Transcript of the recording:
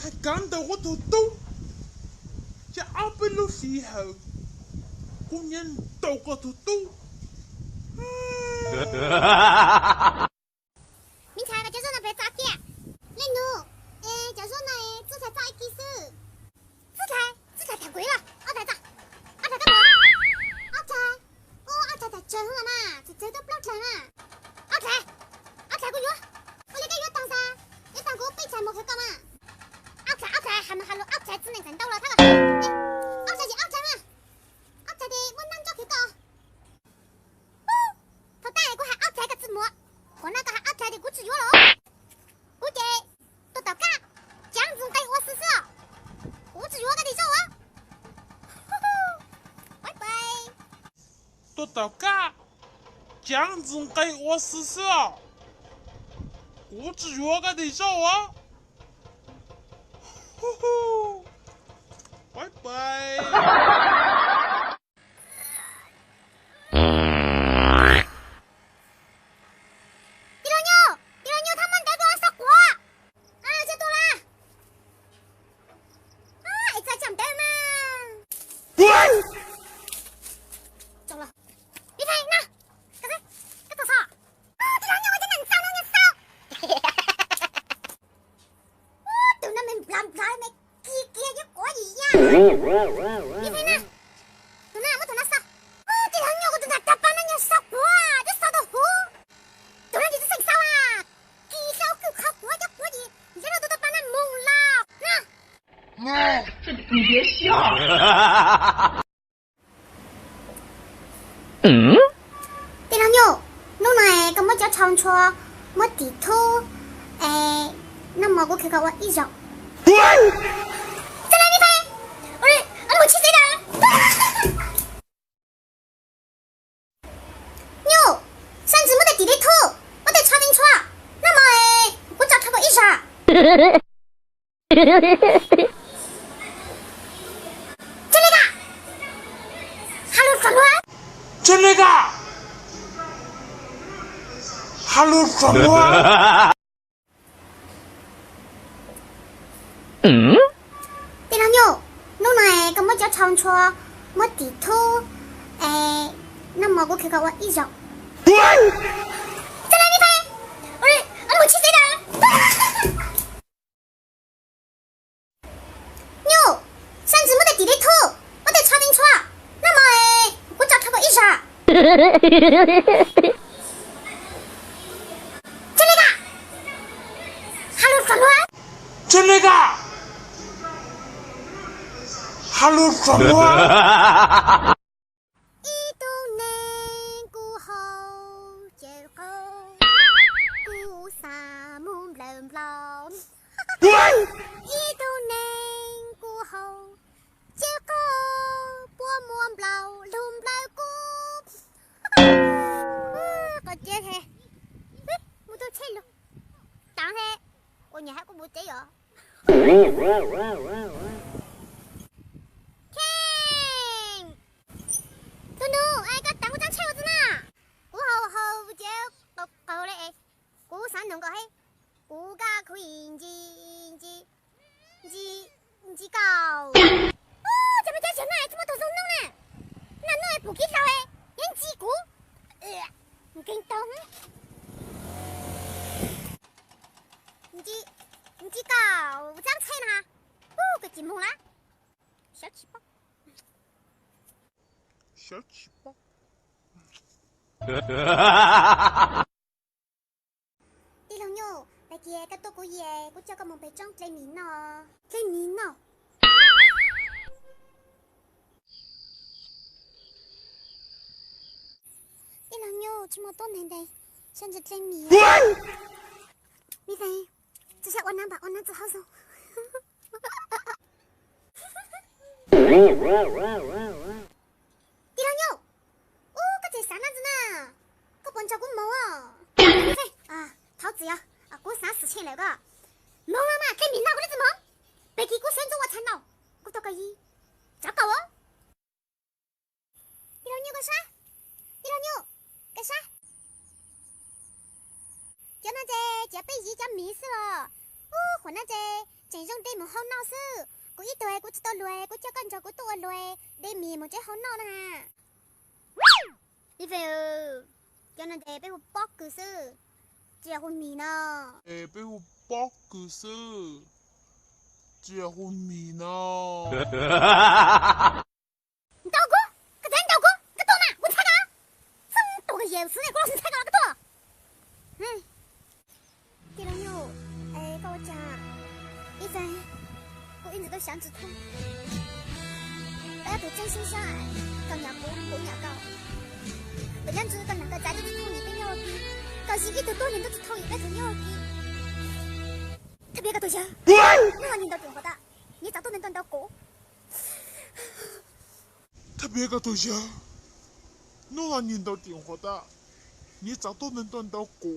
还讲到我头刀，这阿贝鲁时候，工人斗个头刀。明才个叫做那边炸鸡，那奴，叫做那制裁炸一鸡丝，制裁太贵了，阿仔炸，阿仔干嘛？阿仔，阿仔在蒸了嘛，这都不能蒸啊，阿仔个药，我那个药当啥？你当个备菜没去搞嘛？阿仔，还没哈喽，阿仔只能看到了，他个，阿仔是阿仔嘛，阿仔的我难做去搞。头大个还阿仔个字幕，可那个还阿仔的股子药喽。估计都到家，这样子给我试试啊！股子药个的手啊，拜拜。都到家，这样子给我试试啊！我只约个的手啊！呼呼，拜拜。你睇呢？做咩？我同他烧。这两鸟我同他打把那鸟烧过啊，这烧到火。突然就是谁烧啊？几烧够烤过就可以，你这都把那懵了。这你别笑。这两鸟，侬来咁么叫长车，我地图，那么我看看我一样。我去谁的？牛，上次没得地理图，我得查清楚啊。那么我找他个一下。这里个，哈喽双乱。这里个，哈喽双乱。对了牛。侬来咁么叫长车，我地图，那么我看看我一样。再来你拍，我去谁的？牛，上次没得地理图，我得查清楚啊。那么我找他个一下。这里个，哈喽双乱。这里个。哈喽，双乱。一度能过后就好，过沙漠冷冷。一度能过后就好，波莫老龙老过。个姐嘿，我都切了，但是我你还个没得哟。能够嘿，国家可以唔知搞。怎么叫钱呢？怎么都是弄呢？那弄还不给烧嘿，人几股？你跟懂？你搞这样菜呢？个金梦啦，小气包，小气包。啲老友，大家个多个嘢，我叫个梦被装最面咯，最面咯。啲老友，这么多年的，甚至最面。你睇，这下我拿把我拿只好手。啲老友，个只啥样子呢？个本着个毛啊！你睇啊。桃子呀，过3000来个，忙了嘛，给明哪个日子忙？别给我先做我惨了，我都可以，糟糕哦！第六牛个啥？第六牛个啥？叫那只叫被一真迷死了。混那这种地冇好闹事，古一堆古知道累，古叫干着古多累，地面冇这好闹啦。你飞哦，叫人哋俾我搏佢事，这混面啊！俾我搏佢事，这混面啊！你刀哥，个真刀哥，个多嘛？我猜个，真多个眼屎，我老是猜个个多。地龙友，跟我讲，一凡，我一直都想止痛，我要对真心相爱，更要不要搞。本样子跟两个仔都止痛一边有机，搞是一头多年都止痛一边成有机。特别个对象，我让你到电话打，你咋都能等到过？特别个对象，我让你到电话打，你咋都能等到过？